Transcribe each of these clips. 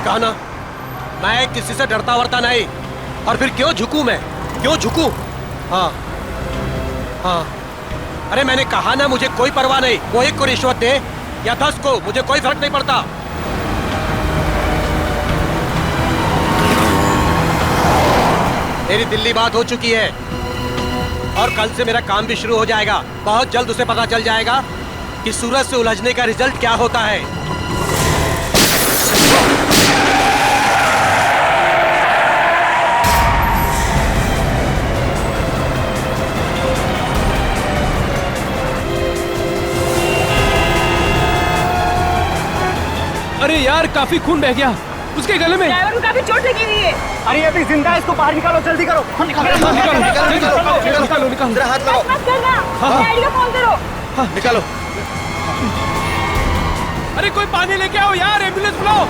मैंने कहा ना, मैं किसी से डरता वरता नहीं। और फिर क्यों झुकूं मैं, क्यों झुकूं? हाँ हाँ, अरे मैंने कहा ना, मुझे कोई परवाह नहीं। वो 1 को रिश्वत दे या 10 को, मुझे कोई फर्क नहीं पड़ता। मेरी दिल्ली बात हो चुकी है और कल से मेरा काम भी शुरू हो जाएगा। बहुत जल्द उसे पता चल जाएगा कि सूरज से उलझने का रिजल्ट क्या होता है। अरे यार, काफी खून बह गया उसके गले में। ड्राइवर को काफी चोट लगी हुई है। अरे अभी जिंदा है, इसको बाहर निकालो, जल्दी करो। निकालो। जरा हाथ लगाओ। मत करना, डैडी को फोन करो। निकालो। अरे कोई पानी लेके आओ यार, एम्बुलेंस बुलाओ।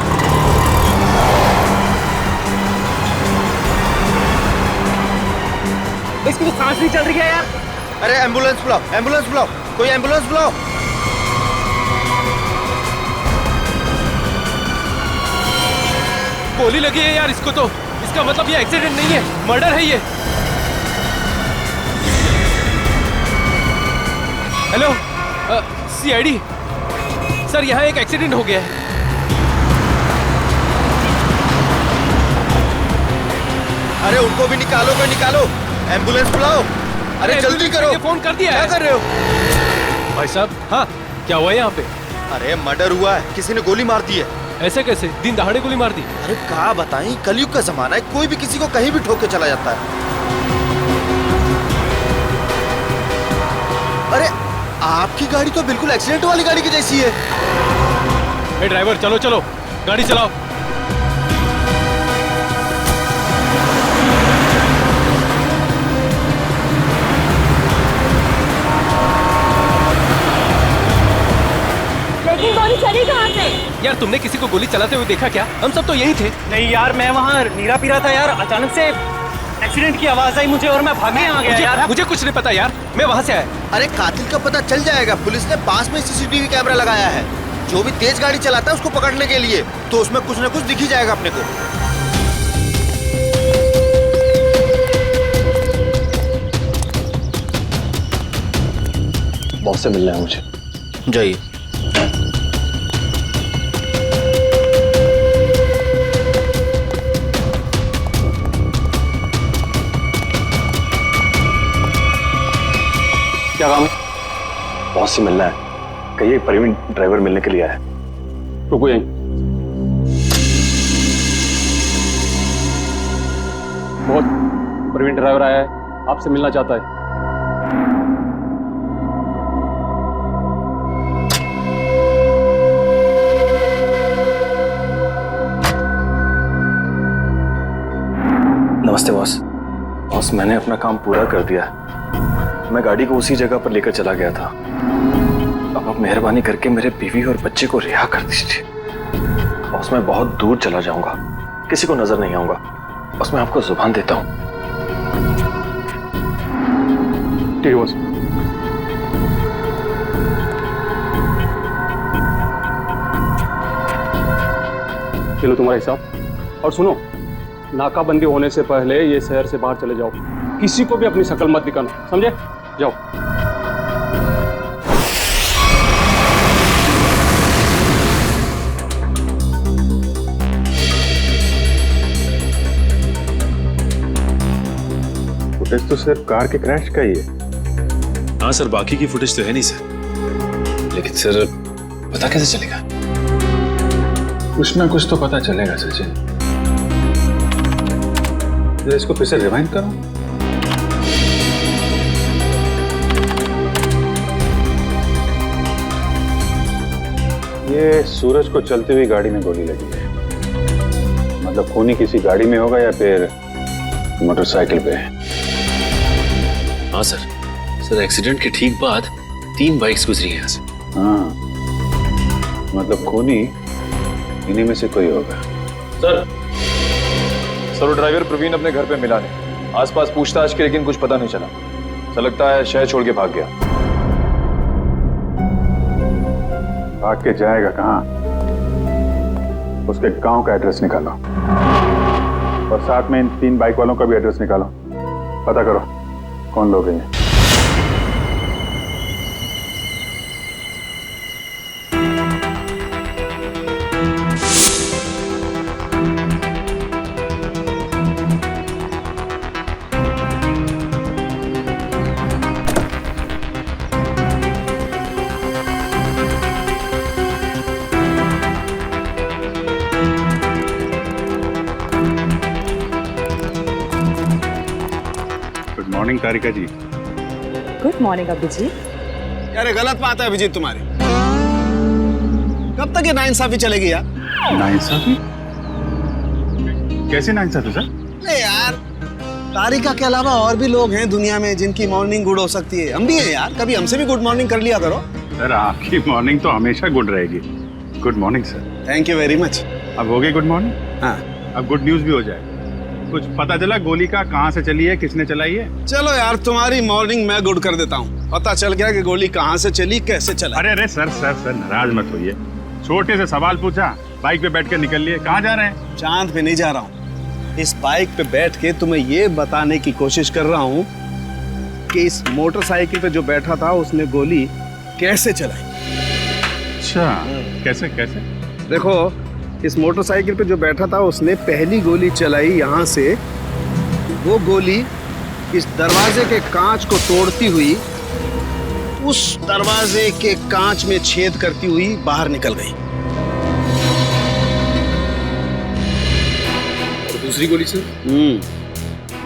इसकी तो सांस नहीं चल रही है यार। अरे एम्बुलेंस बुलाओ, एम्बुलेंस बुलाओ, कोई एम्बुलेंस बुलाओ। गोली लगी है यार इसको तो। इसका मतलब ये एक्सीडेंट नहीं है, मर्डर है ये। हेलो, सीआईडी सर, यहाँ एक एक्सीडेंट हो गया है। अरे उनको भी निकालो, कोई निकालो, एम्बुलेंस बुलाओ। अरे जल्दी करो। फोन कर दिया क्या है। कर रहे हो भाई साहब, हाँ क्या हुआ है यहाँ पे? अरे मर्डर हुआ है, किसी ने गोली मार दी है। ऐसे कैसे? दिन दहाड़े गोली मार दी? अरे क्या बताएं, कलयुग का जमाना है, कोई भी किसी को कहीं भी ठोक के चला जाता है। अरे आपकी गाड़ी तो बिल्कुल एक्सीडेंट वाली गाड़ी की जैसी है। ए ड्राइवर, चलो चलो, गाड़ी चलाओ। लेकिन गोली चली कहाँ से? यार तुमने किसी को गोली चलाते हुए देखा क्या? हम सब तो यही थे। नहीं यार, मैं वहाँ नीरा पी रहा था यार, अचानक से एक्सीडेंट की आवाज आई मुझे और मैं भागे आ गया यार। मुझे कुछ नहीं पता यार, मैं वहाँ से आया। अरे कातिल का पता चल जाएगा, पुलिस ने पास में सीसीटीवी कैमरा लगाया है। जो भी तेज गाड़ी चलाता है उसको पकड़ने के लिए, तो उसमें कुछ न कुछ दिख ही जाएगा अपने को। बॉस से मिलना है मुझे। जाइए। क्या काम है? बॉस से मिलना है। कहिए प्रवीण ड्राइवर मिलने के लिए आया है। रुको यहीं। बहुत प्रवीण ड्राइवर आया है, आपसे मिलना चाहता है। नमस्ते बॉस। बॉस मैंने अपना काम पूरा कर दिया। मैं गाड़ी को उसी जगह पर लेकर चला गया था। अब आप मेहरबानी करके मेरे बीवी और बच्चे को रिहा कर दीजिए। बॉस मैं बहुत दूर चला जाऊंगा, किसी को नजर नहीं आऊंगा। बस मैं आपको जुबान देता हूं। ठीक है बॉस। चलो तुम्हारा हिसाब। और सुनो, नाकाबंदी होने से पहले ये शहर से बाहर चले जाओ। किसी को भी अपनी शक्ल मत दिखाना, समझे? जाओ। फुटेज तो सिर्फ कार के क्रैश का ही है। हाँ सर, बाकी की फुटेज तो है नहीं सर। लेकिन सर पता कैसे चलेगा? कुछ ना कुछ तो पता चलेगा सचिन। इसको फिर से रिवाइंड करो। ये सूरज को चलती हुई गाड़ी में गोली लगी है। मतलब खूनी किसी गाड़ी में होगा या फिर मोटरसाइकिल पे। हाँ सर। सर एक्सीडेंट के ठीक बाद 3 बाइक्स गुजरी हैं यहाँ से। हाँ, मतलब खूनी इन्हीं में से कोई होगा। सर वो ड्राइवर प्रवीण अपने घर पे मिला नहीं। आसपास पूछताछ की, लेकिन कुछ पता नहीं चला। ऐसा लगता है शहर छोड़ के भाग गया। भाग के जाएगा कहाँ? उसके गांव का एड्रेस निकालो और साथ में इन 3 बाइक वालों का भी एड्रेस निकालो। पता करो कौन लोग हैं ये। Good morning Tarika ji. Good morning Abhijit. यार ये गलत बात है अभिजीत तुम्हारी। कब तक ये नाइंसाफी चलेगी यार? नाइंसाफी? कैसे नाइंसाफी सर? नहीं यार, तारिका के अलावा और भी लोग हैं दुनिया में जिनकी मॉर्निंग गुड हो सकती है। हम भी हैं यार, कभी हमसे भी गुड मॉर्निंग कर लिया करो। सर आपकी मॉर्निंग तो हमेशा गुड रहेगी। Good morning sir. Thank you very much. अब हो गई गुड मॉर्निंग? हाँ, अब गुड न्यूज भी हो जाए। कुछ पता चला गोली का कहाँ से चली है, किसने चलाई है? चलो यार तुम्हारी मॉर्निंग मैं गुड कर देता हूँ। पता चल गया कि गोली कहाँ से चली, कैसे चला। अरे अरे सर सर सर नाराज मत होइए। छोटे से सवाल पूछा, बाइक पे बैठ कर निकल लिए। कहाँ जा रहे हैं? चांद पे नहीं जा रहा हूँ। इस बाइक पे बैठ के तुम्हें ये बताने की कोशिश कर रहा हूँ कि इस मोटरसाइकिल पे जो बैठा था उसने गोली कैसे चलाई। अच्छा, कैसे कैसे? देखो, इस मोटरसाइकिल पे जो बैठा था उसने पहली गोली चलाई यहाँ से। वो गोली इस दरवाजे के कांच को तोड़ती हुई उस दरवाजे के कांच में छेद करती हुई बाहर निकल गई। और दूसरी गोली सर?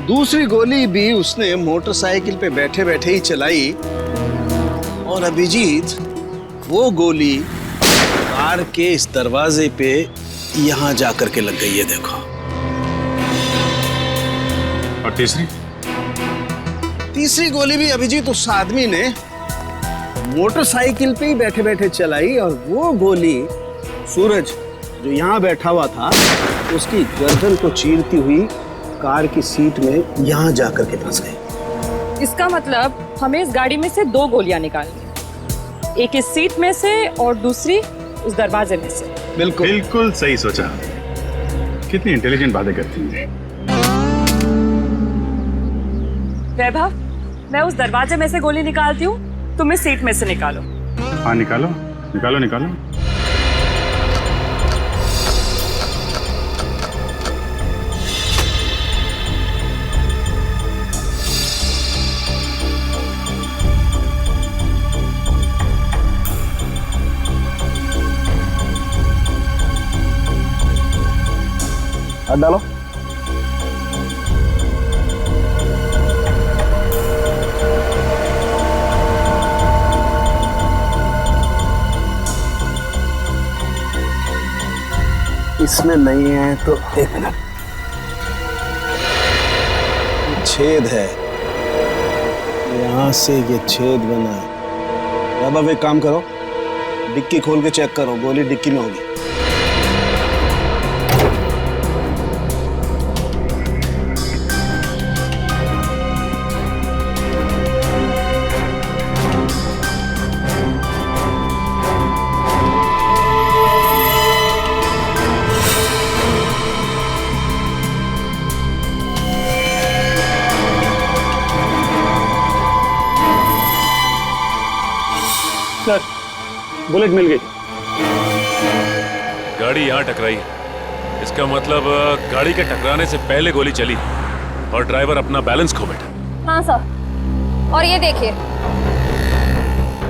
दूसरी गोली भी उसने मोटरसाइकिल पे बैठे बैठे ही चलाई। और अभिजीत, वो गोली कार के इस दरवाजे पे यहाँ जाकर के लग गई है, देखो। और तीसरी? तीसरी गोली भी अभिजीत उस आदमी ने मोटरसाइकिल पे ही बैठे बैठे चलाई। और वो गोली सूरज जो यहाँ बैठा हुआ था उसकी गर्दन को चीरती हुई कार की सीट में यहाँ जाकर के फंस गई। इसका मतलब हमें इस गाड़ी में से 2 गोलियां निकालनी, एक इस सीट में से और दूसरी उस दरवाजे में से। बिल्कुल बिल्कुल सही सोचा। कितनी इंटेलिजेंट बातें करती हैं। वैभव, मैं उस दरवाजे में से गोली निकालती हूँ, तुम इस सीट में से निकालो। हाँ निकालो निकालो निकालो। हाथ डालो। इसमें नहीं है तो 1 मिनट। छेद है, यहां से ये छेद बना है। अब एक काम करो, डिक्की खोल के चेक करो, गोली डिक्की में होगी। सर बुलेट मिल गई। गाड़ी यहाँ टकराई है, इसका मतलब गाड़ी के टकराने से पहले गोली चली और ड्राइवर अपना बैलेंस खो बैठा। हाँ सर, और ये देखिए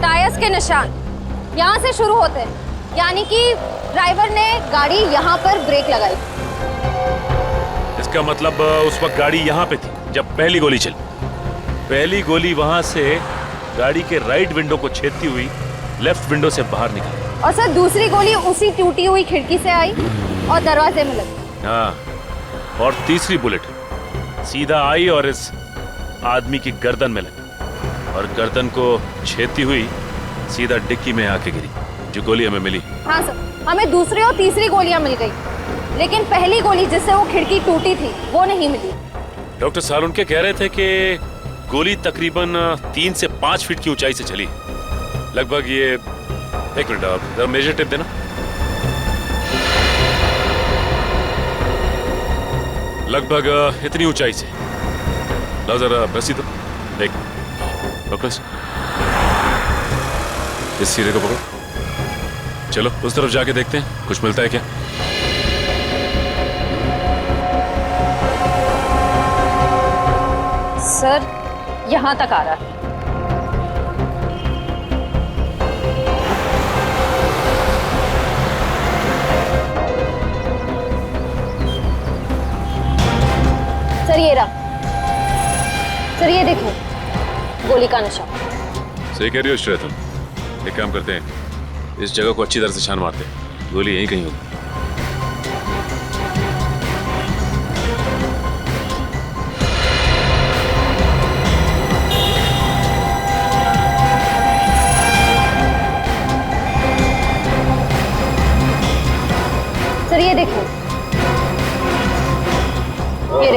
टायर्स के निशान यहाँ से शुरू होते हैं, यानी कि ड्राइवर ने गाड़ी यहाँ पर ब्रेक लगाई। इसका मतलब उस वक्त गाड़ी यहाँ पे थी जब पहली गोली चली। पहली गोली वहां से गाड़ी के राइट विंडो को छेदती हुई लेफ्ट विंडो से बाहर निकली। और सर दूसरी गोली उसी टूटी हुई खिड़की से आई और दरवाजे में लगी। हाँ, और तीसरी बुलेट सीधा आई और इस आदमी की गर्दन में लगी और गर्दन को छेदती हुई सीधा डिक्की में आके गिरी, जो गोली हमें मिली। हाँ सर, हमें दूसरी और तीसरी गोलियां मिल गई, लेकिन पहली गोली जिससे वो खिड़की टूटी थी वो नहीं मिली। डॉक्टर सालुनके कह रहे थे कि गोली तकरीबन 3 से 5 फीट की ऊंचाई से चली, लगभग ये। 1 मिनट, आप जरा मेजर टेप देना। लगभग इतनी ऊंचाई से। ला जरा रस्सी तो देख, पकड़ इस सिरे को पकड़। चलो उस तरफ जाके देखते हैं कुछ मिलता है क्या। सर यहाँ तक आ रहा है। सर ये रहा। सर ये देखो, गोली का निशान। सही कह रही हो श्रेया तुम। एक काम करते हैं, इस जगह को अच्छी तरह से छान मारते हैं, गोली यहीं कहीं होगी। सर ये देखो, ये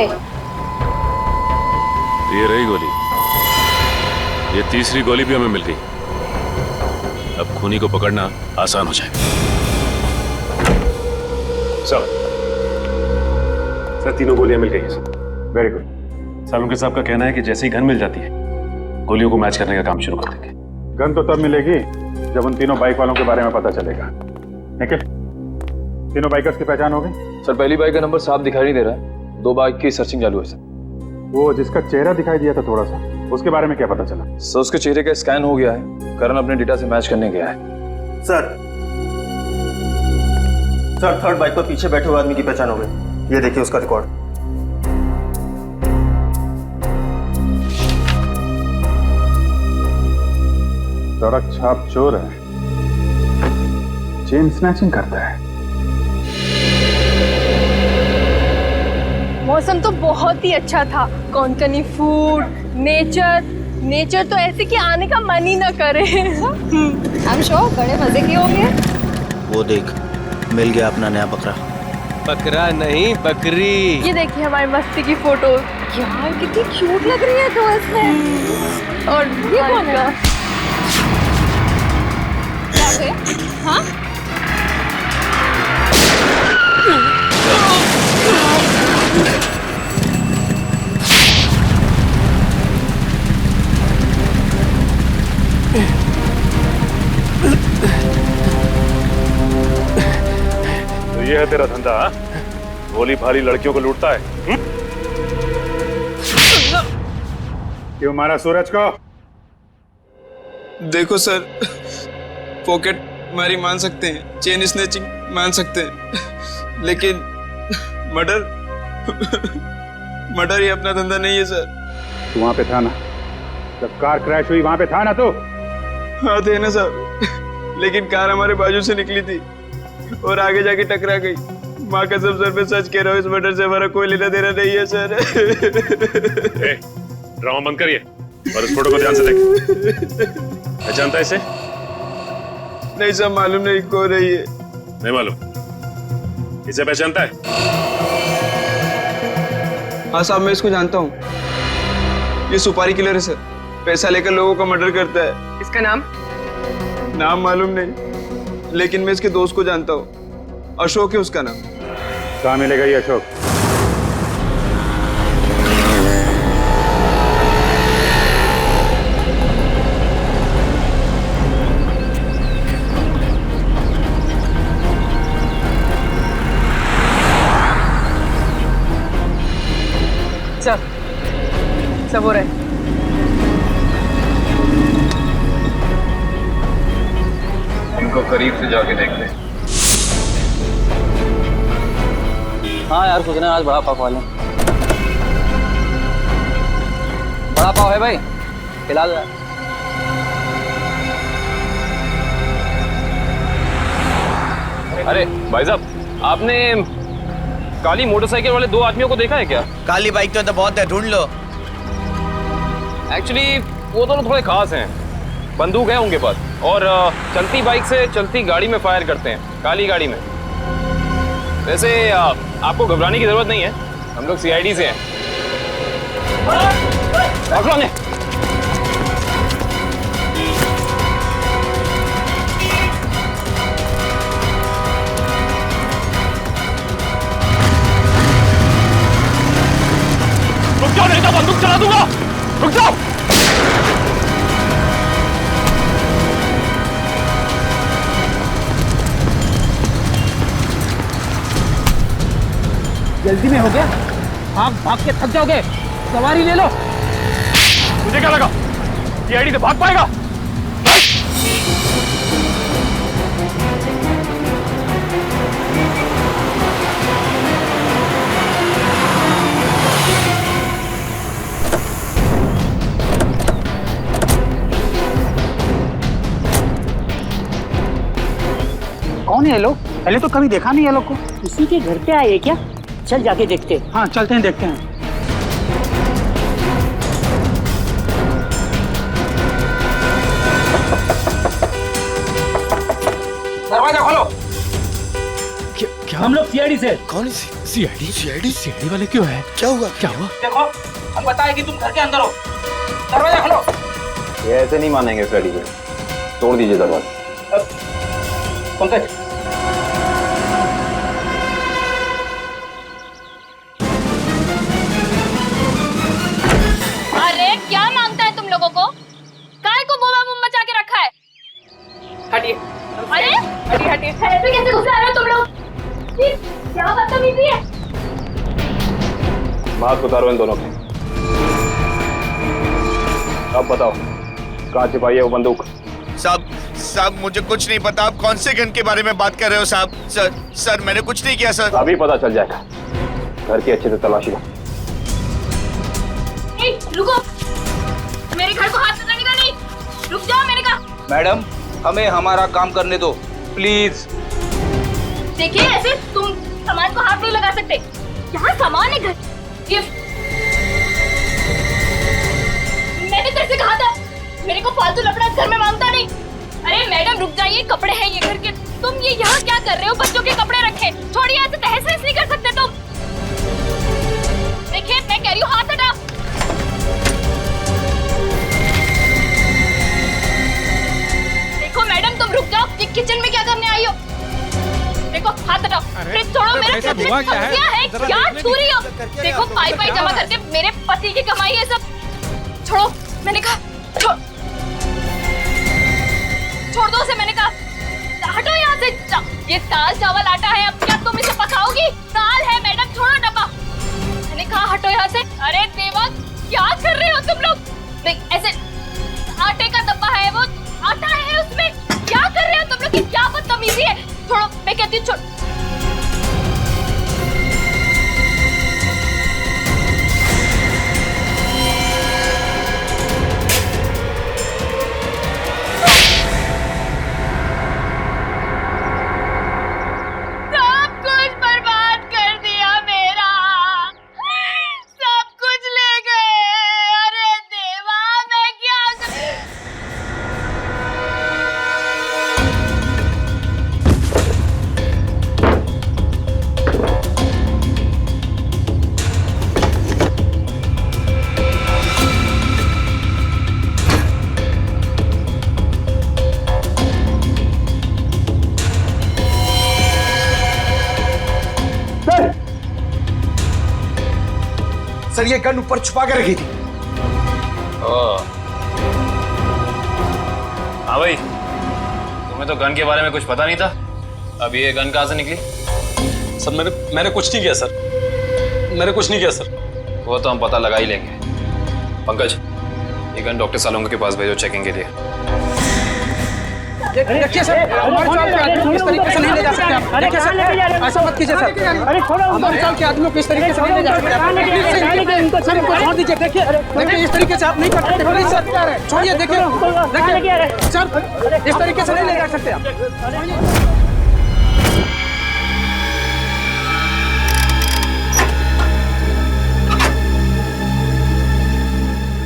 रही गोली। ये तीसरी गोली भी हमें मिल गई। अब खूनी को पकड़ना आसान हो जाए। सर तीनों गोलियां मिल गई हैं सर। Very good. सालुंके साहब का कहना है कि जैसे ही गन मिल जाती है गोलियों को मैच करने का काम शुरू कर देंगे। गन तो तब मिलेगी जब उन तीनों बाइक वालों के बारे में पता चलेगा। निखिल, तीनों बाइकर्स की पहचान हो गई? सर पहली बाइक का नंबर साफ दिखाई नहीं दे रहा है, 2 बाइक की सर्चिंग चालू है सर। वो जिसका चेहरा दिखाई दिया था थोड़ा सा, उसके बारे में क्या पता चला? सर उसके चेहरे का स्कैन हो गया है, करण अपने डेटा से मैच करने गया है। सर थर्ड बाइक पर पीछे बैठे हुए आदमी की पहचान हो गई। ये देखिए उसका रिकॉर्ड। सड़क छाप चोर है, चेन स्नैचिंग करता है। मौसम तो बहुत ही अच्छा था। कोंकणी फूड, नेचर तो ऐसे कि आने का मन ही ना करे। I'm sure बड़े मजे की होंगे। वो देख, मिल गया अपना नया बकरा। बकरा नहीं, बकरी। ये देखिए हमारी मस्ती की फोटो। यार कितनी क्यूट लग रही है तो इसमें। और ये कौन का? हाँ? तो ये है तेरा धंधा? भोली भाली लड़कियों को लूटता है? क्यों मारा सूरज को? देखो सर, पॉकेट मारी मान सकते हैं, चेन स्नैचिंग मान सकते हैं, लेकिन मर्डर ही अपना धंधा नहीं है सर। तू वहां पे था ना जब कार क्रैश हुई? वहां पे था ना तू? हाँ थे ना सर, लेकिन कार हमारे बाजू से निकली थी और आगे जाके टकरा गई। माँ कसम सर पे सच कह रहा हूँ, इस मर्डर से हमारा कोई लेना देना नहीं है सर। ड्रामा बंद करिए और इस फोटो को ध्यान से देख। पहचानता है इसे? नहीं सर, मालूम नहीं कौन है ये। नहीं मालूम? इसे पहचानता है? हाँ साहब, मैं इसको जानता हूँ। ये सुपारी किलर है सर, पैसा लेकर लोगों का मर्डर करता है। इसका नाम? नाम मालूम नहीं, लेकिन मैं इसके दोस्त को जानता हूँ। अशोक है उसका नाम। कहाँ मिलेगा ये अशोक? सब हो रहा है। इनको करीब से जाके देख ले। हाँ यार, सोच रहे हैं आज बड़ा पाव खा लें। बड़ा पाव है भाई, खिला दो। अरे भाई साहब, आपने काली मोटरसाइकिल वाले 2 आदमियों को देखा है क्या? काली बाइक तो बहुत है, ढूंढ लो। एक्चुअली वो दोनों थोड़े खास हैं। बंदूक है उनके पास और चलती बाइक से चलती गाड़ी में फायर करते हैं, काली गाड़ी में। वैसे आपको घबराने की जरूरत नहीं है, हम लोग सीआईडी से हैं। जल्दी में हो गया, भाग भाग के थक जाओगे, सवारी ले लो। मुझे क्या लगा सीआईडी से भाग पाएगा? कौन है ये लोग? पहले तो कभी देखा नहीं है लोग को। किसी के घर पे आए क्या? चल जाके देखते हैं। हाँ चलते हैं, देखते हैं। दरवाजा खोलो। क्या? हम लोग सीआईडी से। कौन सीआईडी वाले क्यों है? क्या हुआ? देखो, हम बताए कि तुम घर के अंदर हो। दरवाजा खोलो। ये ऐसे नहीं मानेंगे फ्रेडी को, तोड़ दीजिए दरवाजा। पंकज, अरे क्या मांगता है तुम लोगों को? काय को बोबा मुंह मचा के रखा है? हटिए। अरे हटिए। ऐसे कैसे घुस आ रहे हो तुम लोग? ये क्या बदतमीजी है? मास्क उतारो इन दोनों के। अब बताओ कहाँ छिपाई है वो बंदूक? साहब मुझे कुछ नहीं पता। आप कौन से गन के बारे में बात कर रहे हो साहब? सर मैंने कुछ नहीं किया सर। अभी पता चल जाएगा। घर की अच्छे से तलाशी लो। रुको, मेरे घर को हाथ लगाने का नहीं। रुक जाओ, मैंने कहा। मैडम हमें हमारा काम करने दो प्लीज। देखिए ऐसे तुम सामान को हाथ नहीं लगा सकते। यहाँ सामान है, घर गिफ्ट। मैंने तेरे से कहा था मेरे को फालतू लफड़ा घर में मांगता नहीं। अरे मैडम रुक जाइए, कपड़े हैं ये घर के। तुम ये यहाँ क्या कर रहे हो? बच्चों के कपड़े रखे। छोड़िए, ऐसे तहस नहस नहीं कर सकते तुम। देखिए मैं कह रही हूँ, हाथ हटा। देखो मैडम तुम रुक जाओ। ये किचन में क्या करने आई हो? देखो हाथ हटाओ। छोड़ो, मेरा क्या है? क्या छू रही हो? देखो पाई पाई जमा करके मेरे पति की कमाई है सब। छोड़ो, मैंने कहा छोड़ दो उसे, मैंने कहा हटो यहाँ से। ये दाल चावल आटा है, अब क्या तुम इसे पकाओगी? दाल है मैडम, छोड़ो डब्बा। मैंने कहा हटो यहाँ से। अरे देवा क्या कर रहे हो तुम लोग? देख ऐसे आटे का डब्बा है, वो आटा है उसमें। क्या कर रहे हो तुम लोग? क्या बदतमीजी है? छोड़ो, मैं कहती हूँ छोड़। सर ये गन ऊपर छुपा के रखी थी। हाँ भाई, तुम्हें तो गन के बारे में कुछ पता नहीं था। अब ये गन कहाँ से निकली? सर मैंने कुछ नहीं किया सर। मैंने कुछ नहीं किया सर। वो तो हम पता लगा ही लेंगे। पंकज, ये गन डॉक्टर सालोंगे के पास भेजो चेकिंग के लिए। देखिए सर, हमारे चाल के आदमी इस तरीके से नहीं ले जा सकते आप। देखिए सर, ऐसा मत कीजिए सर। हमारे चाल के आदमियों को इस तरीके से नहीं ले जा सकते आप। सर इनको छोड़ दीजिए। देखिए इस तरीके से आप नहीं कर सकते। प्लीज सर छोड़िए। देखिए सर, इस तरीके से नहीं ले जा सकते आप।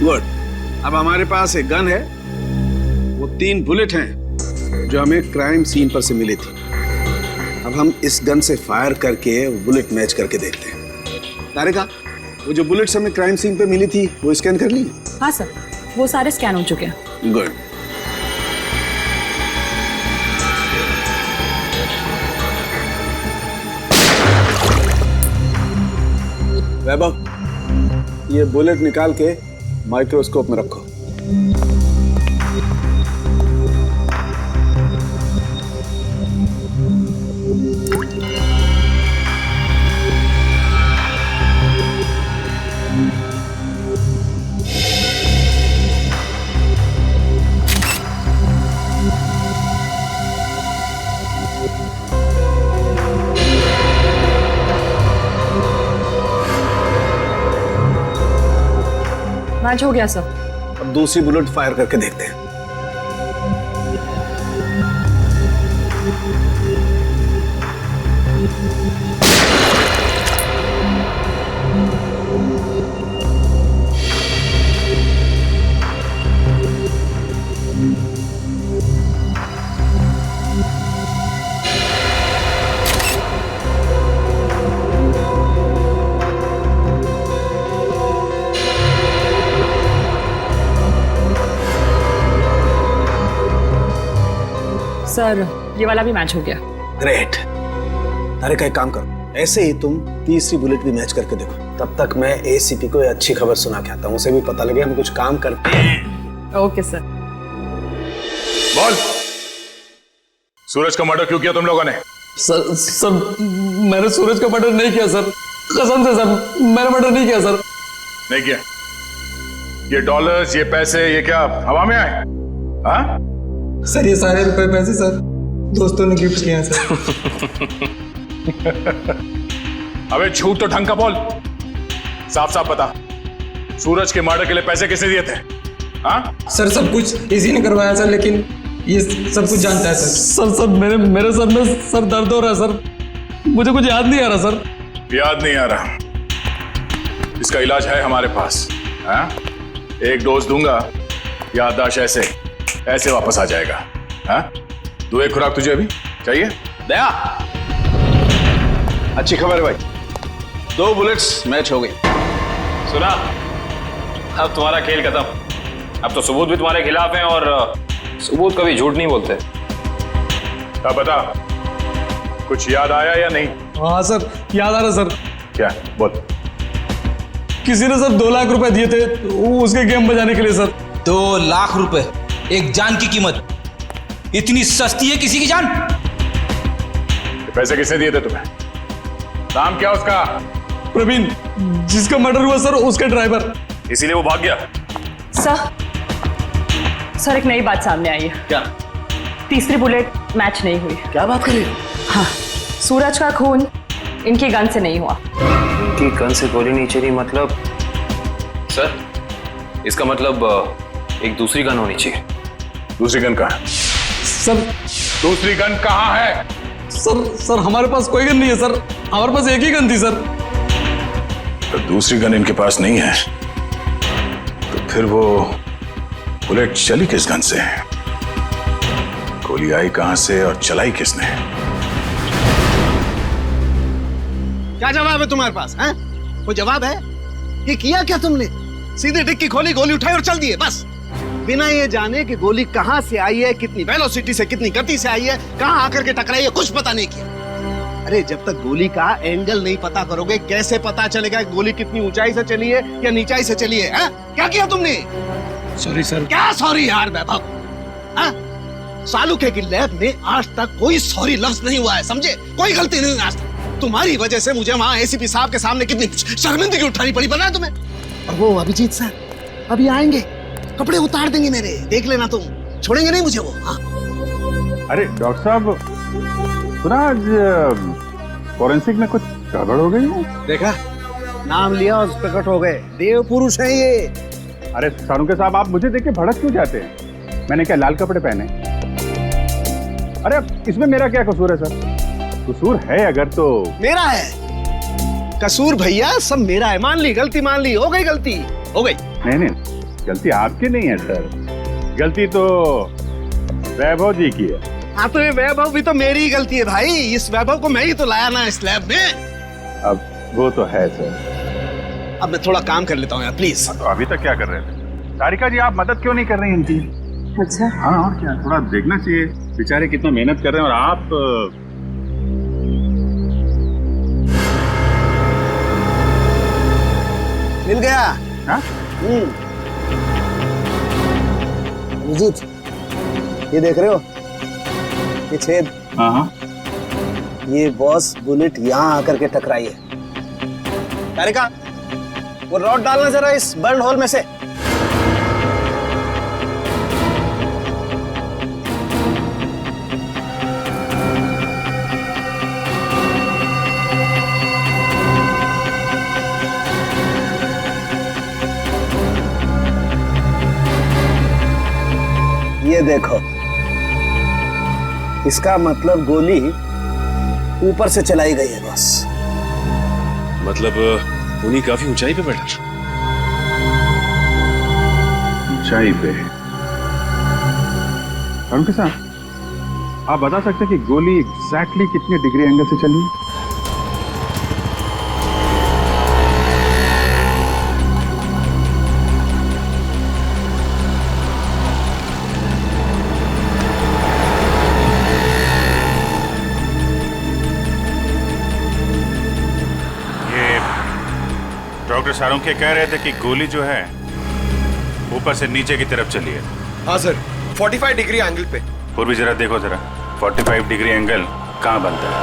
गुड। अब हमारे पास एक गन है, वो 3 बुलेट हैं जो हमें क्राइम सीन पर से मिली थी। अब हम इस गन से फायर करके बुलेट मैच करके देखते हैं। तारिका, वो जो बुलेट्स हमें क्राइम सीन पे मिली थी वो स्कैन कर ली? हाँ सर, वो सारे स्कैन हो चुके हैं। गुड। वैभव, ये बुलेट निकाल के माइक्रोस्कोप में रखो। मैच हो गया सर। अब दूसरी बुलेट फायर करके देखते हैं। सर ये वाला भी मैच हो गया। ग्रेट। अरे का एक काम करो, ऐसे ही तुम तीसरी बुलेट भी मैच करके देखो। तब तक मैं एसीपी को अच्छी खबर सुना के आता हूँ, उसे भी पता लगे हम कुछ काम करते हैं। Okay sir. बोल, सूरज का मर्डर क्यों किया तुम लोगों ने? सर मैंने सूरज का मर्डर नहीं किया सर, कसम से सर, मैंने मर्डर नहीं किया सर। नहीं किया? ये डॉलर्स, ये पैसे, ये क्या हवा में आए? हाँ? सर ये सारे रुपए पैसे सर दोस्तों ने गिफ्ट किए हैं सर। अबे झूठ तो ढंग का बोल, साफ साफ बता, सूरज के मर्डर के लिए पैसे किसने दिए थे? हाँ? सर सब कुछ इसी ने करवाया सर, लेकिन ये सब कुछ जानता है सर। सर मेरे सर में सर दर्द हो रहा है सर, मुझे कुछ याद नहीं आ रहा सर। याद नहीं आ रहा? इसका इलाज है हमारे पास। हाँ? एक डोज दूंगा, याददाश्त ऐसे वापस आ जाएगा। हाँ? दो एक खुराक तुझे अभी चाहिए? दया, अच्छी खबर है भाई, 2 बुलेट्स मैच हो गई। सुना, अब तुम्हारा खेल खत्म। अब तो सबूत भी तुम्हारे खिलाफ हैं और सबूत कभी झूठ नहीं बोलते। अब बता, कुछ याद आया या नहीं? हाँ सर याद आ रहा सर। क्या? बोल। किसी ने सर 2 लाख रुपए दिए थे उसके गेम बजाने के लिए सर। 2 लाख रुपए, एक जान की कीमत। इतनी सस्ती है किसी की जान? पैसे किसने दिए थे तुम्हें? नाम क्या उसका? प्रवीण, जिसका मर्डर हुआ सर उसका ड्राइवर। इसीलिए वो भाग गया? सर एक नई बात सामने आई है। क्या? तीसरी बुलेट मैच नहीं हुई। क्या बात कर रही हो? हाँ, सूरज का खून इनकी गन से नहीं हुआ। इनकी गन से गोली नहीं चली मतलब? सर इसका मतलब एक दूसरी गन होनी चाहिए। दूसरी गन कहाँ है? सर दूसरी गन कहाँ है? सर हमारे पास कोई गन नहीं है सर, हमारे पास एक ही गन थी सर। तो दूसरी गन इनके पास नहीं है तो फिर वो बुलेट चली किस गन से? गोली आई कहां से और चलाई किसने? क्या जवाब है तुम्हारे पास? हैं? कोई जवाब है? ये किया क्या तुमने? सीधे डिक्की खोली, गोली उठाई और चल दिए बस, बिना ये जाने कि गोली कहां से आई है, कितनी वेलोसिटी से, कितनी गति से आई है, कहां आकर के टकराई है, कुछ पता नहीं किया। अरे जब तक गोली का एंगल नहीं पता करोगे कैसे पता चलेगा गोली कितनी ऊंचाई से चली है या नीचाई से चली है? क्या किया तुमने? Sorry sir. क्या सॉरी यार वैभव? सालुके की लैब में आज तक कोई सॉरी लफ्ज नहीं हुआ है, समझे? कोई गलती नहीं आज तक। तुम्हारी वजह से मुझे वहां एसीपी साहब के सामने कितनी शर्मिंदगी उठानी पड़ी, पता है तुम्हें? और वो अभिजीत सर अभी आएंगे, कपड़े उतार देंगे मेरे, देख लेना तुम, छोड़ेंगे नहीं मुझे वो। हाँ? अरे डॉक्टर साहब, सुना आज फॉरेंसिक में कुछ गड़बड़ हो गई है? देखा, नाम लिया और प्रकट हो गए, देव पुरुष है ये। अरे सालुके साहब, आप मुझे देख के भड़क क्यों जाते हैं? मैंने क्या लाल कपड़े पहने? अरे इसमें मेरा क्या कसूर है सर? कसूर है अगर तो मेरा है कसूर भैया, सब मेरा है। मान ली गलती, मान ली, हो गई गलती, हो गई। नहीं, गलती आपकी नहीं है सर, गलती तो वैभव जी की है। हाँ तो ये वैभव भी तो मेरी ही गलती है भाई, इस वैभव को मैं ही तो लाया ना इस लैब में। अब वो तो है सर। अब मैं थोड़ा काम कर लेता हूँ यार, प्लीज। तो अभी तक क्या कर रहे थे? सारिका जी, आप मदद क्यों नहीं कर रही इनकी? अच्छा हाँ, और क्या, थोड़ा देखना चाहिए, बेचारे कितना मेहनत कर रहे हैं और आप मिल गया। हाँ? अभिजीत, ये देख रहे हो ये छेद? हाँ, ये बॉस बुलेट यहाँ आकर के टकराई है। तारिका, वो रॉड डालना जरा इस बर्न होल में से। देखो, इसका मतलब गोली ऊपर से चलाई गई है बस। मतलब उन्हीं काफी ऊंचाई पे बैठा। ऊंचाई पे? उनके साथ आप बता सकते हैं कि गोली एग्जैक्टली कितने डिग्री एंगल से चली? डॉक्टर सारुंखे कह रहे थे कि गोली जो है ऊपर से नीचे की तरफ चली है। हाँ सर, 45 डिग्री एंगल पे। पूर्वी जरा देखो जरा, 45 डिग्री एंगल कहाँ बनता है?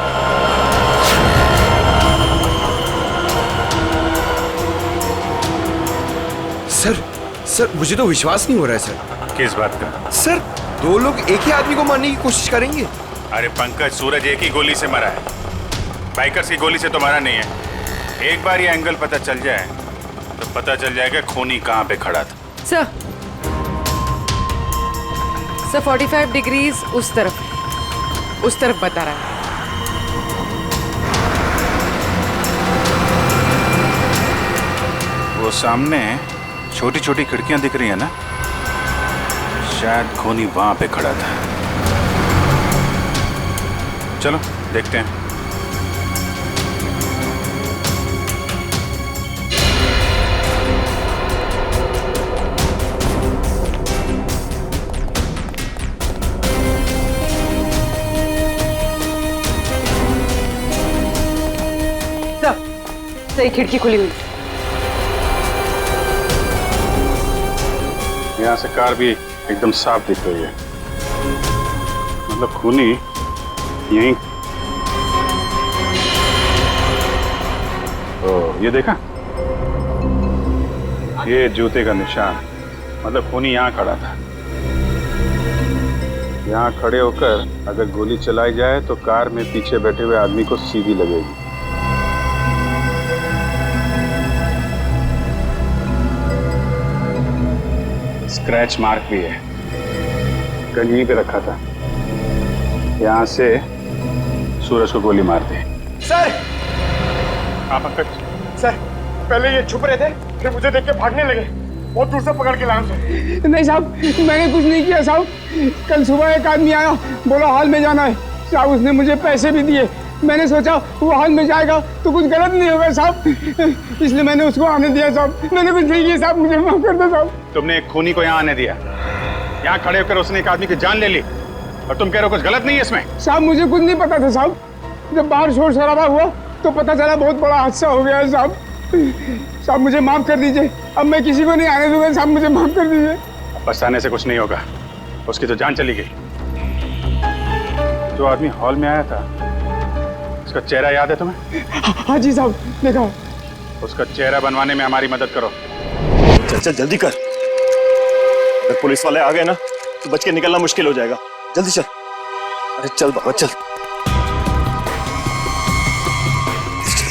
सर मुझे तो विश्वास नहीं हो रहा है सर। किस बात का? सर 2 लोग एक ही आदमी को मारने की कोशिश करेंगे? अरे पंकज, सूरज एक ही गोली से मरा है, बाइकर्स की गोली से तो मरा नहीं है। एक बार ये एंगल पता चल जाए तो पता चल जाएगा खूनी कहाँ पे खड़ा था। सर 45 डिग्रीज उस तरफ बता रहा है। वो सामने छोटी छोटी खिड़कियां दिख रही है ना, शायद खूनी वहां पे खड़ा था। चलो देखते हैं। सही खिड़की खुली हुई। यहाँ से कार भी एकदम साफ दिख रही है, मतलब खूनी यहीं। तो ये देखा, ये जूते का निशान, मतलब खूनी यहाँ खड़ा था। यहाँ खड़े होकर अगर गोली चलाई जाए तो कार में पीछे बैठे हुए आदमी को सीधी लगेगी। स्क्रैच मार्क भी है, गन यहीं पे रखा था। यहाँ से सूरज को गोली मार दी। सर! हाँ पंकज। सर, पहले ये छुप रहे थे, फिर मुझे देख के भागने लगे। बहुत दूर से पकड़ के लाया उसे। नहीं साहब, मैंने कुछ नहीं किया साहब। कल सुबह एक आदमी आया, बोला हॉल में जाना है साहब। उसने मुझे पैसे भी दिए। मैंने सोचा वो हॉल में जाएगा तो कुछ गलत नहीं होगा साहब, इसलिए मैंने उसको आने दिया साहब। मैंने कुछ नहीं किया साहब, मुझे माफ कर दो साहब। तुमने एक खूनी को यहाँ आने दिया, यहाँ खड़े होकर उसने एक आदमी की जान ले ली, और तुम कह रहे हो कुछ गलत नहीं है इसमें? साहब मुझे कुछ नहीं पता था साहब। जब बाहर शोर शराबा हुआ तो पता चला बहुत बड़ा हादसा हो गया है साहब। साहब मुझे माफ कर दीजिए, अब मैं किसी को नहीं आने दूंगा साहब, मुझे माफ कर दीजिए। पछताने से कुछ नहीं होगा, उसकी तो जान चली गई। जो आदमी हॉल में आया था, उसका चेहरा याद है तुम्हें? हाँ जी साहब, देखा। उसका चेहरा बनवाने में हमारी मदद करो। चल चल जल्दी कर, अगर पुलिस वाले आ गए ना तो बच के निकलना मुश्किल हो जाएगा। जल्दी चल। अरे चल बाबा चल,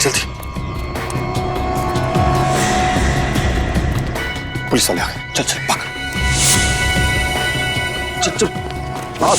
जल्दी। पुलिस वाले आ गए, चल चल भाग। चल चल भाग।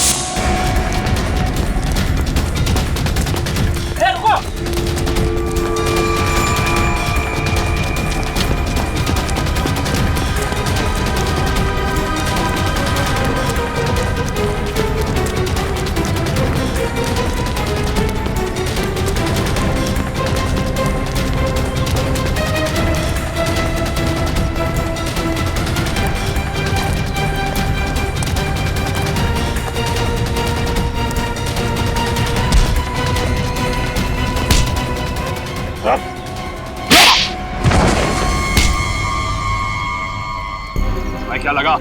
मैं क्या लगा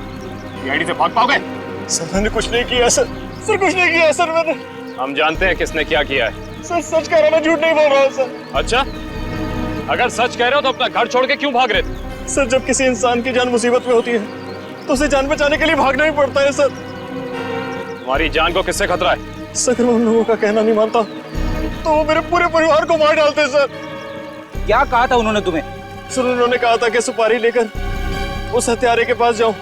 आईडी से भाग पाओगे? सर मैंने कुछ नहीं किया सर, सर कुछ नहीं किया सर मैंने। हम जानते हैं किसने क्या किया है। सर सच कह रहा, मैं झूठ नहीं बोल रहा हूँ सर। अच्छा, अगर सच कह रहे हो तो अपना घर छोड़ के क्यों भाग रहे थे? सर जब किसी इंसान की जान मुसीबत में होती है तो उसे जान बचाने के लिए भागना ही पड़ता है सर। तुम्हारी जान को किससे खतरा है? सर मैं उन लोगों का कहना नहीं मानता तो वो मेरे पूरे परिवार को मार डालते सर। क्या कहा था उन्होंने तुम्हें? सर उन्होंने कहा था कि सुपारी लेकर उस हत्यारे के पास जाऊं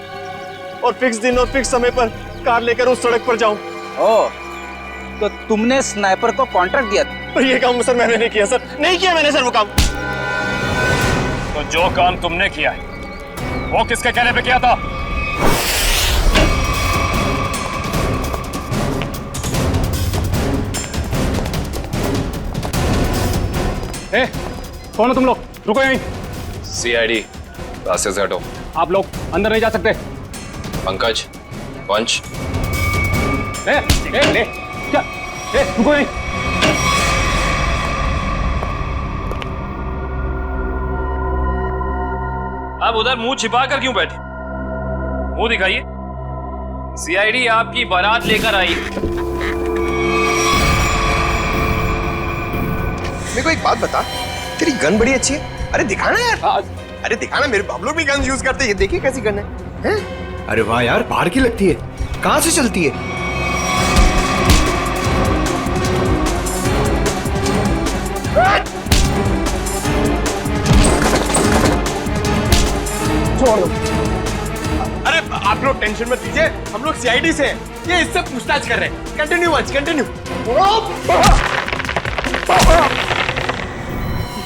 और फिक्स दिन और फिक्स समय पर कार लेकर उस सड़क पर जाऊं। ओ, तो तुमने स्नाइपर को कॉन्ट्रैक्ट दिया था? पर ये काम सर मैंने नहीं किया सर, नहीं किया मैंने सर वो काम। तो जो काम तुमने किया है वो किसके कहने पे किया था? कौन हो तुम लोग? रुको यहीं। सीआईडी, रास्ते से हटो। आप लोग अंदर नहीं जा सकते। पंकज, पंच। ले क्या? रुको यहीं। आप उधर मुंह छिपा कर क्यों बैठे? मुंह दिखाइए। सीआईडी आपकी बारात लेकर आई। मेरे को एक बात बता, तेरी गन बड़ी अच्छी है। अरे दिखाना यार। अरे दिखाना, मेरे बाप लोग भी गन यूज करते हैं। ये देखिए कैसी गन है? अरे वाह यार, बाहर की लगती है। कहां से चलती है? छोड़ दो। अरे आप लोग टेंशन मत लीजिए, हम लोग सीआईडी से हैं। ये इससे पूछताछ कर रहे हैं। Continue once, continue.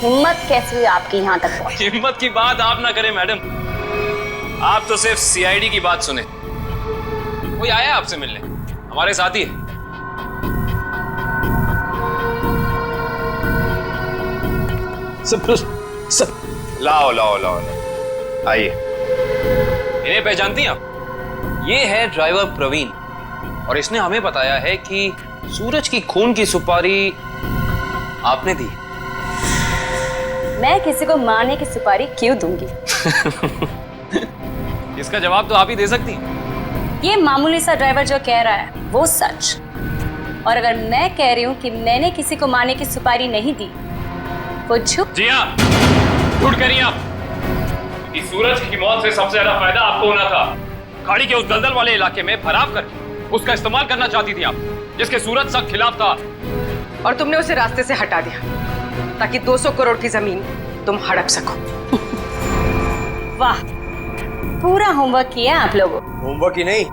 हिम्मत कैसे हुई आपकी यहाँ तक पहुंची? हिम्मत की बात आप ना करें मैडम, आप तो सिर्फ सीआईडी की बात सुने। कोई आया आपसे मिलने? हमारे साथी है। सब लाओ लाओ लाओ, लाओ। आइए। इन्हें पहचानती हैं आप? ये है ड्राइवर प्रवीण, और इसने हमें बताया है कि सूरज की खून की सुपारी आपने दी। मैं किसी को मारने की सुपारी क्यों दूंगी? इसका जवाब तो आप ही दे सकती हैं। ये मामूली सा ड्राइवर जो कह रहा है वो सच, और अगर मैं कह रही हूँ कि मैंने किसी को मारने की सुपारी नहीं दी वो झूठ। जी हाँ, झूठ कह रही हैं आप। कि सूरज की मौत से सबसे ज्यादा फायदा आपको होना था। खाड़ी के उस दलदल वाले इलाके में फराव करके उसका इस्तेमाल करना चाहती थी आप, जिसके सूरज सख्त खिलाफ था। और तुमने उसे रास्ते से हटा दिया ताकि 200 करोड़ की जमीन तुम हड़प सको। वाह, पूरा होमवर्क किया आप लोगों। होमवर्क ही नहीं,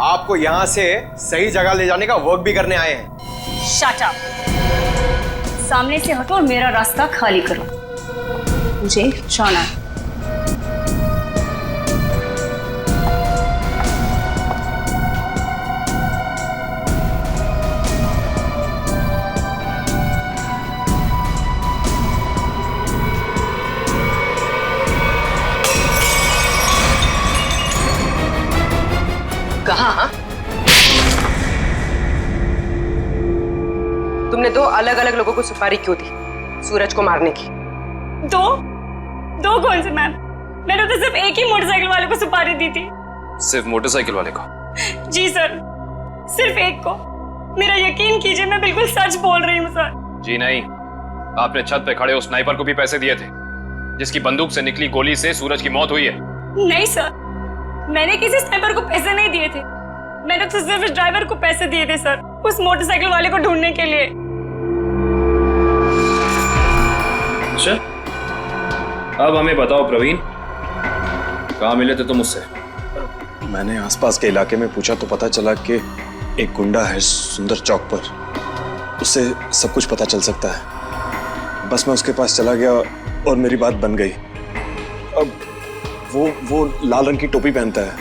आपको यहाँ से सही जगह ले जाने का वर्क भी करने आए हैं। Shut up. सामने से हटो और मेरा रास्ता खाली करो, मुझे जाना है। कहाँ? तुमने 2 अलग-अलग लोगों को सुपारी क्यों दी सूरज को मारने की? दो कौन से मैम? मैंने तो सिर्फ एक ही मोटरसाइकिल वाले को सुपारी दी थी। सिर्फ मोटरसाइकिल वाले को? जी सर, सिर्फ एक को। मेरा यकीन कीजिए, मैं बिल्कुल सच बोल रही हूँ सर। जी नहीं, आपने छत पे खड़े उस स्नाइपर को भी पैसे दिए थे, जिसकी बंदूक से निकली गोली से सूरज की मौत हुई है। नहीं सर, मैंने किसी स्नाइपर को पैसे नहीं दिए थे। मैंने तो सिर्फ इस ड्राइवर को पैसे दिए थे सर, उस मोटरसाइकिल वाले को ढूंढने के लिए। अच्छा, अब हमें बताओ प्रवीण, कहाँ मिले थे तुम उससे? मैंने आसपास के इलाके में पूछा तो पता चला कि एक गुंडा है सुंदर चौक पर, उससे सब कुछ पता चल सकता है। बस मैं उसके पास चला गया और मेरी बात बन गई। अब वो लाल रंग की टोपी पहनता है।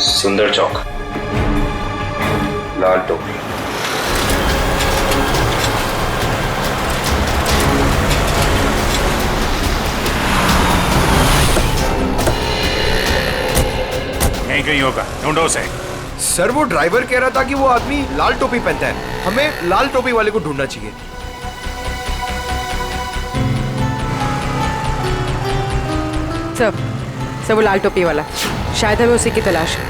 सुंदर चौक, लाल टोपी। यहीं कहीं होगा, ढूंढो उसे। सर वो ड्राइवर कह रहा था कि वो आदमी लाल टोपी पहनता है, हमें लाल टोपी वाले को ढूंढना चाहिए। सब वो लाल टोपी वाला, शायद हमें उसी की तलाश है।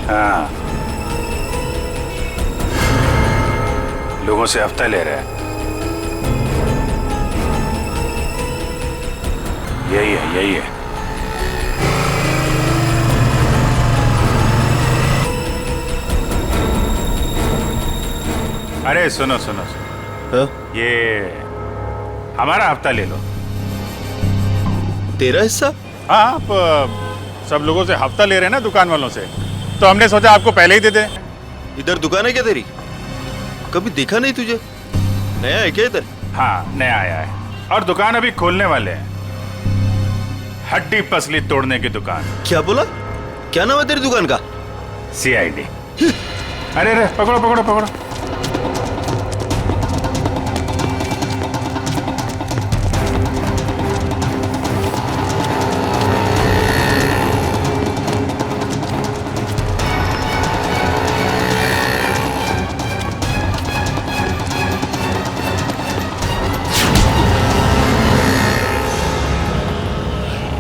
हाँ, लोगों से हफ्ता ले रहा है। यही है, यही है। अरे सुनो सुनो सुनो, ये हमारा हफ्ता ले लो। तेरा हिस्सा? हाँ, आप सब लोगों से हफ्ता ले रहे हैं ना दुकान वालों से, तो हमने सोचा आपको पहले ही दे दें। इधर दुकान है क्या तेरी? कभी देखा नहीं तुझे? नया है क्या इधर? हाँ, नया आया है और दुकान अभी खोलने वाले हैं। हड्डी पसली तोड़ने की दुकान। क्या बोला? क्या नाम है तेरी दुकान का? CID। अरे अरे पकड़ो पकड़ो पकड़ो।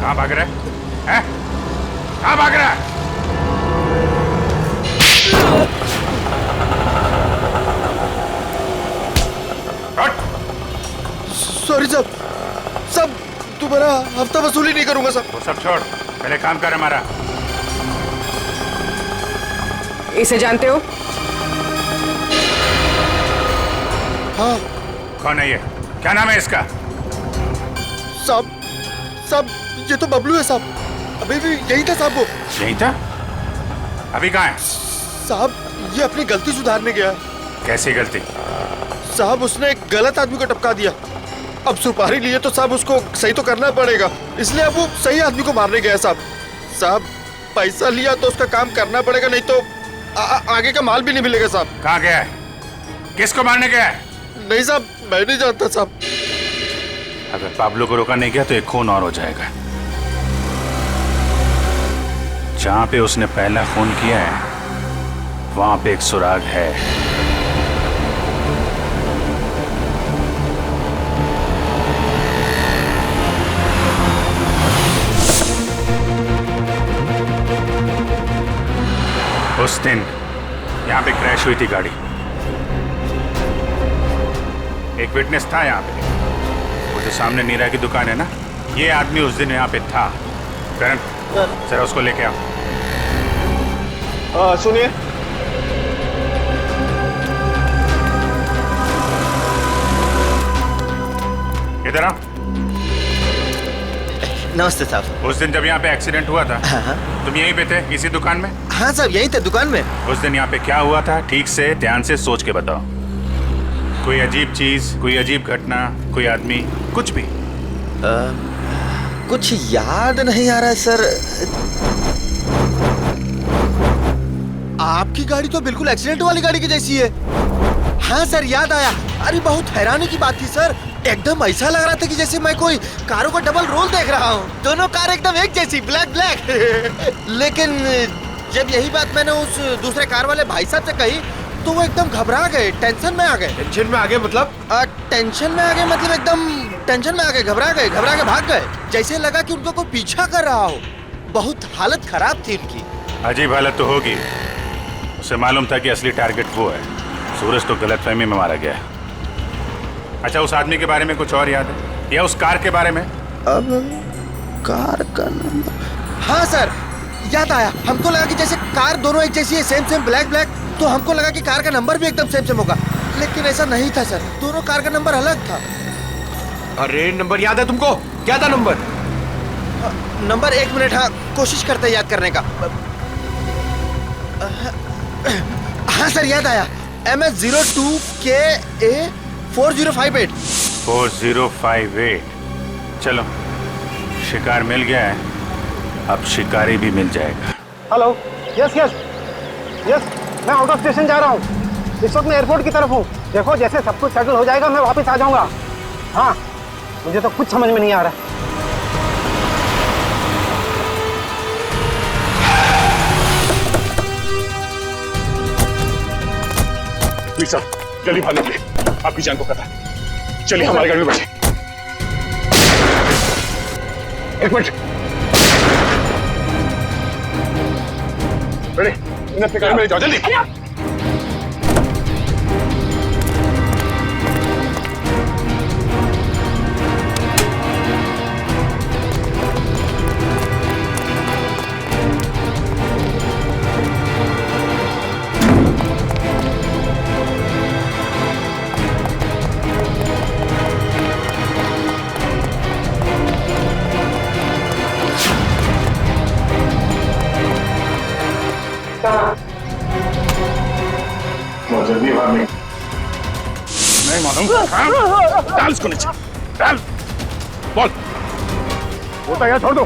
कहाँ भाग रहा है? हैं? कहाँ भाग रहा है? सॉरी साहब, सब दोबारा हफ्ता वसूली नहीं करूंगा साहब। वो सब छोड़, पहले काम कर हमारा। इसे जानते हो? हाँ। कौन है ये? क्या नाम है इसका? साहब साहब, ये तो बबलू है साहब। अभी भी यही था साहब। वो यही था? अभी कहाँ है? साहब, ये अपनी गलती सुधारने गया। कैसी गलती? साहब, उसने एक गलत आदमी को टपका दिया। अब सुपारी लिए तो साहब उसको सही तो करना पड़ेगा, इसलिए अब वो सही आदमी को मारने गया साहब। साहब, पैसा लिया तो उसका काम करना पड़ेगा, नहीं तो आगे का माल भी नहीं मिलेगा साहब। कहाँ गया है? किसको मारने गया है? नहीं साहब, मैं नहीं जानता साहब। अगर पाब्लो को रोका नहीं गया तो एक खून और हो जाएगा। जहां पे उसने पहला खून किया है वहां पे एक सुराग है। उस दिन यहां पे क्रैश हुई थी गाड़ी। एक विटनेस था यहां पे। वो जो सामने नीरा की दुकान है ना, ये आदमी उस दिन यहाँ पे था। करण, जरा उसको लेके आओ। सुनिए, इधर आओ। नमस्ते साहब। उस दिन जब यहाँ पे एक्सीडेंट हुआ था, तुम यहीं पे थे इसी दुकान में? हाँ साहब, यहीं थे दुकान में। उस दिन यहाँ पे क्या हुआ था, ठीक से ध्यान से सोच के बताओ। कोई अजीब चीज, कोई अजीब घटना, कोई आदमी, कुछ भी? कुछ याद नहीं आ रहा है सर। आपकी गाड़ी तो बिल्कुल एक्सीडेंट वाली गाड़ी की जैसी है। हाँ सर, याद आया। अरे बहुत हैरानी की बात थी सर, एकदम ऐसा लग रहा था कि जैसे मैं कोई कारों का डबल रोल देख रहा हूँ। दोनों कार एकदम एक जैसी, ब्लैक ब्लैक। लेकिन जब यही बात मैंने उस दूसरे कार वाले भाई साहब से कही तो वो एकदम घबरा गए, टेंशन में आ गए। टेंशन में आ गए मतलब? टेंशन में आ गए मतलब एकदम टेंशन में आ गए, घबरा के भाग गए। जैसे लगा कि उनको कोई पीछा कर रहा हो। बहुत हालत खराब थी उनकी। अजीब हालत तो होगी। उसे मालूम था कि असली टारगेट वो है। सूरज तो गलतफहमी में मारा गया है। अच्छा, उस आदमी के बारे में कुछ और याद है या उस कार के बारे में? अब कार का नंबर, हाँ सर याद आया। हमको लगा कि जैसे कार दोनों एक जैसी है, सेम ब्लैक ब्लैक, तो हमको लगा कि कार का नंबर भी एकदम सेम होगा, लेकिन ऐसा नहीं था सर। दोनों कार का नंबर अलग था। अरे नंबर याद है तुमको? क्या था नंबर? नंबर 1 मिनट, हाँ कोशिश करते हैं याद करने का। हाँ सर याद आया, MS02KA 4058। 4058। चलो, शिकार मिल गया है, अब शिकारी भी मिल जाएगा। हेलो, यस यस यस, मैं आउट ऑफ स्टेशन जा रहा हूँ। इस वक्त मैं एयरपोर्ट की तरफ हूँ। देखो, जैसे सब कुछ सेटल हो जाएगा मैं वापस आ जाऊंगा। हाँ, मुझे तो कुछ समझ में नहीं आ रहा। प्लीज साहब, जल्दी भाग निकलिए, आपकी जान को खतरा है। चलिए हमारी गाड़ी में बैठे। एक मिनट, रेडी? इन्हें अपनी गाड़ी में ले जाओ जल्दी। बहुत जल्दी बाहर नहीं मालूम। डाल इसको नीचे, डाल। बोल, बोलता है छोड़ दो।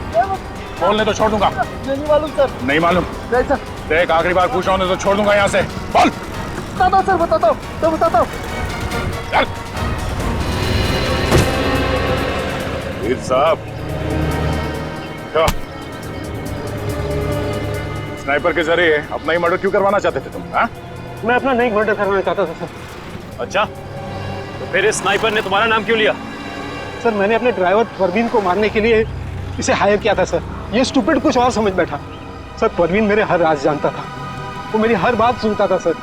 बोलने तो छोड़ दूंगा। नहीं मालूम सर। नहीं मालूम? नहीं सर। देख आखिरी बार पूछ रहा हूँ तो छोड़ दूंगा यहाँ से। बोल। बताता हूँ सर, बताता हूँ, तो बताता हूँ। चल। वीर साहब, क्या स्नाइपर के जरिए अपना ही मर्डर क्यों करवाना चाहते थे तुम? हाँ? मैं अपना नहीं मर्डर करवाना चाहता था सर। अच्छा, तो फिर इस स्नाइपर ने तुम्हारा नाम क्यों लिया? सर मैंने अपने ड्राइवर परवीन को मारने के लिए इसे हायर किया था सर। ये स्टूपिड कुछ और समझ बैठा। सर परवीन मेरे हर राज जानता था, वो मेरी हर बात सुनता था सर।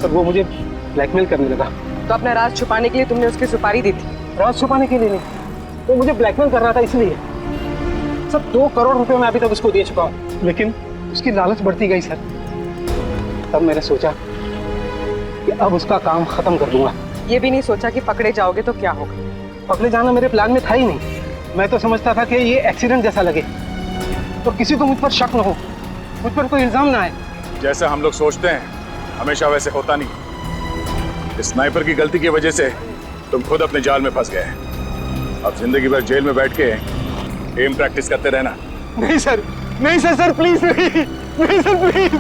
सर वो मुझे ब्लैकमेल करने लगा। तो अपना राज छुपाने के लिए तुमने उसकी सुपारी दी थी? राज छुपाने के लिए नहीं, वो मुझे ब्लैकमेल कर रहा था इसलिए। सर 2 करोड़ रुपए मैं अभी तक उसको दे चुका हूँ, लेकिन उसकी लालच बढ़ती गई सर। तब मैंने सोचा कि अब उसका काम खत्म कर दूंगा। ये भी नहीं सोचा कि पकड़े जाओगे तो क्या होगा? पकड़े जाना मेरे प्लान में था ही नहीं। मैं तो समझता था कि ये एक्सीडेंट जैसा लगे तो किसी को मुझ पर शक न हो, मुझ पर कोई इल्जाम ना आए। जैसा हम लोग सोचते हैं हमेशा वैसे होता नहीं। इस स्नाइपर की गलती की वजह से तुम खुद अपने जाल में फंस गए। अब जिंदगी भर जेल में बैठ के एम प्रैक्टिस करते रहना। नहीं सर, नहीं सर, सर प्लीज नहीं, नहीं सर प्लीज।